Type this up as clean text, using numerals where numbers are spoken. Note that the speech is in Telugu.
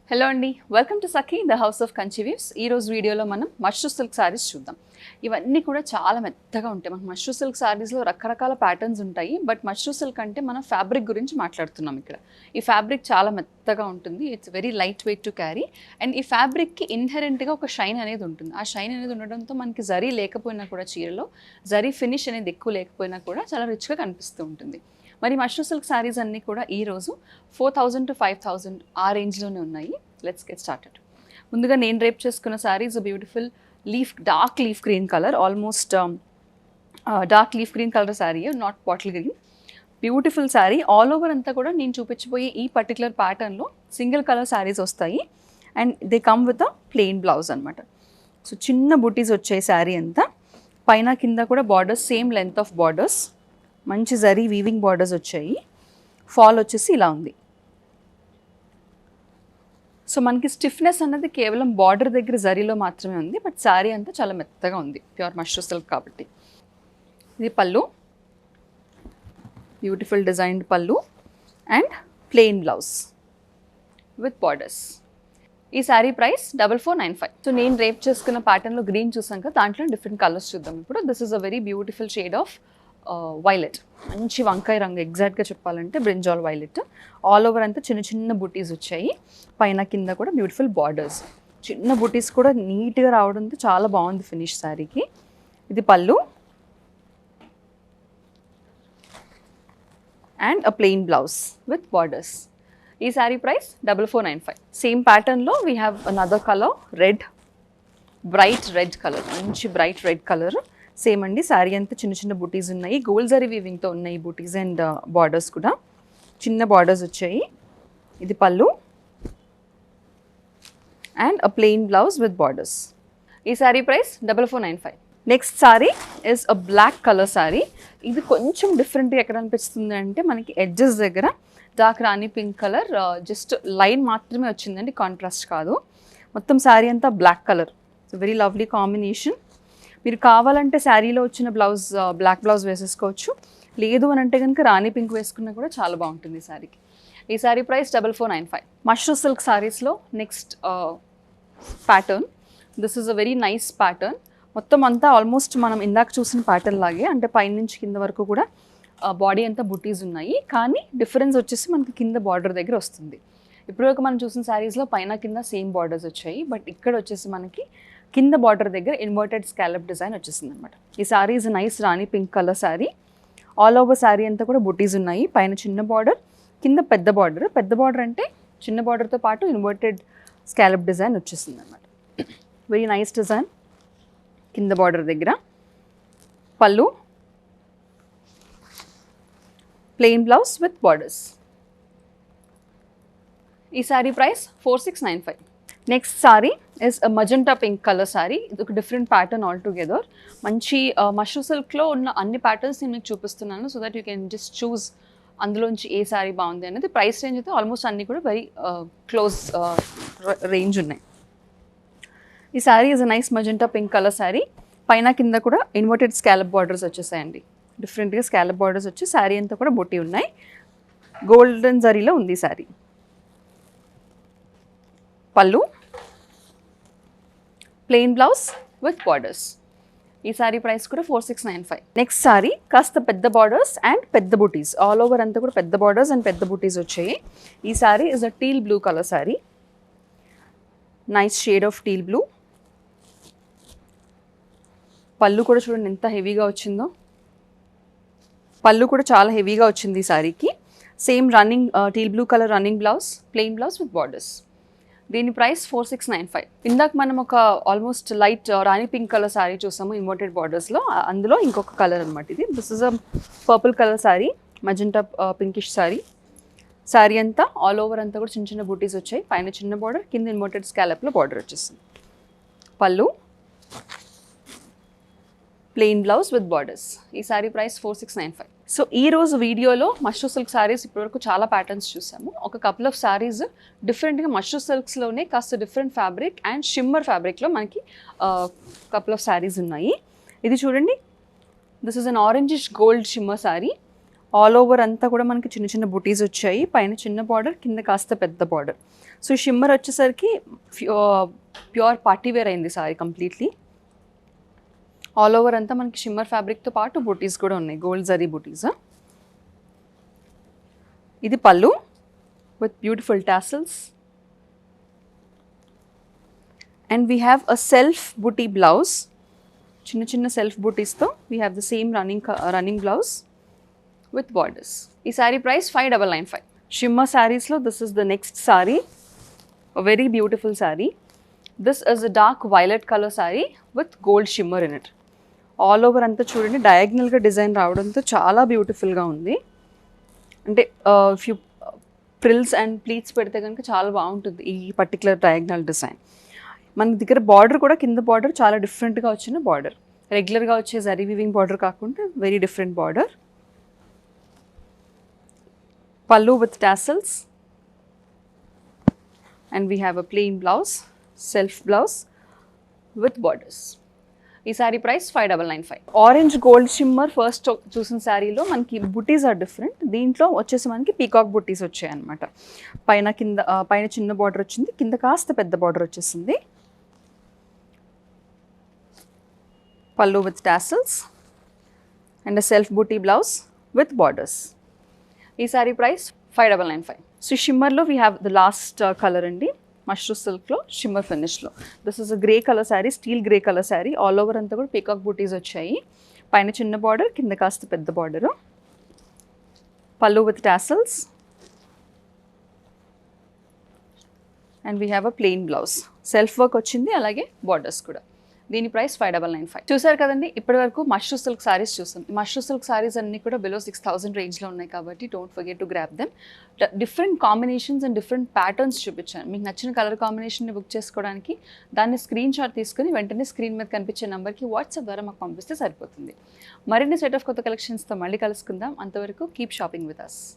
హలో అండి, welcome to Sakhi the house of Kanchi weaves. ఈరోజు వీడియోలో మనం మష్రూ సిల్క్ శారీస్ చూద్దాం. ఇవన్నీ కూడా చాలా మెత్తగా ఉంటాయి. మనకు మష్రూ సిల్క్ శారీస్లో రకరకాల ప్యాటర్న్స్ ఉంటాయి, బట్ మష్రూ సిల్క్ అంటే మనం ఫ్యాబ్రిక్ గురించి మాట్లాడుతున్నాం ఇక్కడ. ఈ ఫ్యాబ్రిక్ చాలా మెత్తగా ఉంటుంది, it's very light weight to carry. And ఈ ఫ్యాబ్రిక్కి ఇన్హెరెంట్గా ఒక షైన్ అనేది ఉంటుంది. ఆ షైన్ అనేది ఉండడంతో మనకి జరీ లేకపోయినా కూడా, చీరలో జరీ ఫినిష్ అనేది ఎక్కువ లేకపోయినా కూడా చాలా రిచ్గా కనిపిస్తూ ఉంటుంది. మరి మష్రూ సిల్క్ శారీస్ అన్నీ కూడా ఈరోజు 4000 to 5000 ఆ రేంజ్లోనే ఉన్నాయి. Let's get started. ముందుగా నేను రేప్ చేసుకున్న saris beautiful dark leaf green colour, almost dark leaf green colour sari, not bottle green. Beautiful sari. All over అంతా కూడా నేను చూపించబోయే ఈ పర్టికులర్ ప్యాటర్న్లో సింగిల్ కలర్ శారీస్ వస్తాయి. And they come with a plain blouse అనమాట. సో చిన్న బుటీస్ వచ్చాయి శారీ అంతా. పైన కింద కూడా borders same length of borders, మంచి జరీ వీవింగ్ బార్డర్స్ వచ్చాయి. ఫాల్ వచ్చేసి ఇలా ఉంది. సో మనకి స్టిఫ్నెస్ అన్నది కేవలం బార్డర్ దగ్గర జరీలో మాత్రమే ఉంది, బట్ శారీ అంతా చాలా మెత్తగా ఉంది, ప్యూర్ మష్రూ సిల్క్ కాబట్టి. ఇది పళ్ళు, బ్యూటిఫుల్ డిజైన్డ్ పళ్ళు and plain blouse with borders. ఈ శారీ ప్రైస్ 4495. సో నేను రేప్ చేసుకున్న ప్యాటర్న్లో గ్రీన్ చూసాం కదా, దాంట్లో డిఫరెంట్ కలర్స్ చూద్దాం ఇప్పుడు. This is a very beautiful shade of violet, మంచి వంకాయ రంగు, ఎగ్జాక్ట్గా చెప్పాలంటే బ్రింజాల్ వైలెట్. ఆల్ ఓవర్ అంతా చిన్న చిన్న బుటీస్ వచ్చాయి, పైన కింద కూడా బ్యూటిఫుల్ బార్డర్స్. చిన్న బుటీస్ కూడా నీట్గా రావడంతో చాలా బాగుంది ఫినిష్ శారీకి. ఇది pallu and a plain blouse with borders. ఈ శారీ ప్రైస్ 4495. సేమ్ ప్యాటర్న్లో we have another colour, red, bright red colour, మంచి బ్రైట్ రెడ్ కలర్. సేమ్ అండి, శారీ అంతా చిన్న చిన్న బుటీస్ ఉన్నాయి, గోల్డ్ జరీ వీవింగ్తో ఉన్నాయి బుటీస్ అండ్ బార్డర్స్ కూడా. చిన్న బార్డర్స్ వచ్చాయి. ఇది pallu and a plain blouse with borders. ఈ sari price 4495. Next sari is a black colour sari. ఇది కొంచెం డిఫరెంట్గా ఎక్కడ అనిపిస్తుంది అంటే, మనకి ఎడ్జెస్ దగ్గర dark rani pink colour, just line మాత్రమే వచ్చిందండి, కాంట్రాస్ట్ కాదు. మొత్తం శారీ అంతా black colour. So very lovely combination. మీరు కావాలంటే శారీలో వచ్చిన బ్లౌజ్, బ్లాక్ బ్లౌజ్ వేసేసుకోవచ్చు. లేదు అని అంటే కనుక రాణి పింక్ వేసుకున్నా కూడా చాలా బాగుంటుంది ఈ శారీకి. ఈ శారీ ప్రైస్ 4495. మష్రూ సిల్క్ శారీస్లో next pattern. This is a very nice pattern. మొత్తం అంతా ఆల్మోస్ట్ మనం ఇందాక చూసిన ప్యాటర్న్ లాగే, అంటే పైనుంచి కింద వరకు కూడా బాడీ అంతా బుటీస్ ఉన్నాయి, కానీ డిఫరెన్స్ వచ్చేసి మనకి కింద బార్డర్ దగ్గర వస్తుంది. ఇప్పటివరకు మనం చూసిన శారీస్లో పైన కింద సేమ్ బార్డర్స్ వచ్చాయి, బట్ ఇక్కడ వచ్చేసి మనకి కింద బార్డర్ దగ్గర ఇన్వర్టెడ్ స్కాలప్ డిజైన్ వచ్చేసింది అనమాట. ఈ sari is nice Rani pink colour sari. All over sari అంతా కూడా బుటీస్ ఉన్నాయి, పైన చిన్న బార్డర్, కింద పెద్ద బార్డర్. పెద్ద బార్డర్ అంటే చిన్న బార్డర్తో పాటు ఇన్వర్టెడ్ స్కాలప్ డిజైన్ వచ్చేసింది అనమాట. Very nice design. కింద బార్డర్ దగ్గర పళ్ళు, ప్లెయిన్ బ్లౌజ్ విత్ బార్డర్స్. ఈ sari price 4695. Next sari is magenta pink colour sari. ఇది ఒక డిఫరెంట్ ప్యాటర్న్ ఆల్ టుగెదర్. మంచి మష్రూ సిల్క్లో ఉన్న అన్ని ప్యాటర్న్స్ నేను మీకు చూపిస్తున్నాను, so that you can just చూస్ అందులోంచి ఏ శారీ బాగుంది అనేది. ప్రైస్ రేంజ్ అయితే ఆల్మోస్ట్ అన్నీ కూడా వెరీ క్లోజ్ రేంజ్ ఉన్నాయి. ఈ sari is a nice magenta pink colour sari. పైన కింద కూడా ఇన్వర్టెడ్ స్కాలప్ బార్డర్స్ వచ్చేసాయండి. డిఫరెంట్గా స్కాలప్ బార్డర్స్ వచ్చి శారీ అంతా కూడా బొట్టి ఉన్నాయి. గోల్డెన్ జరీలో ఉంది శారీ. పళ్ళు, ప్లెయిన్ బ్లౌజ్ విత్ బార్డర్స్. ఈ శారీ ప్రైస్ కూడా 4695. నెక్స్ట్ శారీ కాస్త పెద్ద బార్డర్స్ అండ్ పెద్ద బుటీస్. ఆల్ ఓవర్ అంతా కూడా పెద్ద బార్డర్స్ అండ్ పెద్ద బుటీస్ వచ్చాయి. ఈ sari is a teal blue colour sari. Nice shade of teal blue. పళ్ళు కూడా చూడండి ఎంత హెవీగా వచ్చిందో. పళ్ళు కూడా చాలా హెవీగా వచ్చింది ఈ శారీకి. Same running teal blue colour running blouse, plain blouse with borders. దీని ప్రైస్ 4695. ఇందాక మనం ఒక ఆల్మోస్ట్ లైట్ రాణి పింక్ కలర్ శారీ చూసాము ఇన్వర్టెడ్ బార్డర్స్లో, అందులో ఇంకొక కలర్ అనమాట ఇది. This is a purple colour sari, magenta pinkish sari. Sari అంతా ఆల్ ఓవర్ అంతా కూడా చిన్న చిన్న బూటీస్ వచ్చాయి, పైన చిన్న బార్డర్, కింద ఇన్వర్టెడ్ స్కాలప్లో బార్డర్ వచ్చేసింది. పళ్ళు, ప్లెయిన్ బ్లౌజ్ విత్ బార్డర్స్. ఈ శారీ ప్రైస్ 4695. సో ఈ రోజు వీడియోలో మష్రూ సిల్క్ శారీస్ ఇప్పటివరకు చాలా ప్యాటర్న్స్ చూసాము. ఒక కపుల్ ఆఫ్ శారీస్ డిఫరెంట్గా మష్రూ సిల్క్స్లోనే కాస్త డిఫరెంట్ ఫ్యాబ్రిక్ అండ్ షిమ్మర్ ఫ్యాబ్రిక్లో మనకి కపుల్ ఆఫ్ శారీస్ ఉన్నాయి. ఇది చూడండి, this is an orangish gold shimmer sari. All over అంతా కూడా మనకి చిన్న చిన్న బుటీస్ వచ్చాయి, పైన చిన్న బార్డర్, కింద కాస్త పెద్ద బార్డర్. సో షిమ్మర్ వచ్చేసరికి ప్యూర్ పార్టీ వేర్ అయింది సారీ కంప్లీట్లీ. ఆల్ ఓవర్ అంతా మనకి షిమ్మర్ ఫ్యాబ్రిక్తో పాటు బుటీస్ కూడా ఉన్నాయి, గోల్డ్ జరీ బుటీస్. ఇది pallu with beautiful tassels. And we have a self butti blouse, చిన్న చిన్న సెల్ఫ్ బుటీస్తో we have the same running blouse with borders. ఈ శారీ ప్రైస్ 5995. షిమ్మర్ శారీస్లో this is the next sari, very beautiful sari. This is a dark violet colour sari with gold shimmer in it. All over అంతా చూడండి డయాగ్నల్గా డిజైన్ రావడంతో చాలా బ్యూటిఫుల్గా ఉంది. అంటే if you frills and pleats పెడితే కనుక చాలా బాగుంటుంది ఈ పర్టికులర్ డయాగ్నల్ డిజైన్. మన దగ్గర బార్డర్ కూడా కింద బార్డర్ చాలా డిఫరెంట్గా వచ్చిన బార్డర్, రెగ్యులర్గా వచ్చే జరీ వీవింగ్ బార్డర్ కాకుండా very different border. Pallu with tassels and we have a plain blouse, self blouse with borders. ఈ sari price 5995. Orange gold shimmer first చూసిన శారీలో మనకి బుటీస్ ఆర్ డిఫరెంట్. దీంట్లో వచ్చేసి మనకి పీకాక్ బుటీస్ వచ్చాయి అనమాట. పైన చిన్న బార్డర్ వచ్చింది, కింద కాస్త పెద్ద బార్డర్ వచ్చేసింది. Pallu with tassels and a self butti blouse with borders. ఈ శారీ ప్రైస్ 5995. సో షిమ్మర్లో we have the last colour అండి, మష్రూమ్ సిల్క్లో షిమ్మర్ ఫినిష్లో. This is a grey colour sari, steel grey colour sari. All over అంతా కూడా పీకాక్ బూటీస్ వచ్చాయి, పైన చిన్న బార్డర్, కింద కాస్త పెద్ద బార్డరు. పల్లు with tassels and we have a plain blouse. Self work వచ్చింది, అలాగే బార్డర్స్ కూడా. దీని ప్రైస్ 5995. చూసారు కదండి, ఇప్పటి వరకు మష్రూమ్ సిల్క్ సారీస్ చూసాం. ఈ మష్రూమ్ సిల్క్ సారీస్ అన్ని కూడా బిలో 6000 రేంజ్లో ఉన్నాయి కాబట్టి don't forget to grab them. Different combinations and different patterns చూపించాను. మీకు నచ్చిన కలర్ కాంబినేషన్ని బుక్ చేసుకోవడానికి దాన్ని స్క్రీన్ షాట్ తీసుకుని వెంటనే స్క్రీన్ మీద కనిపించే నెంబర్కి వాట్సాప్ ద్వారా మాకు పంపిస్తే సరిపోతుంది. మరిన్ని సెట్ ఆఫ్ కొత్త కలెక్షన్స్తో మళ్ళీ కలుసుకుందాం. అంతవరకు కీప్ షాపింగ్ విత్ అస్.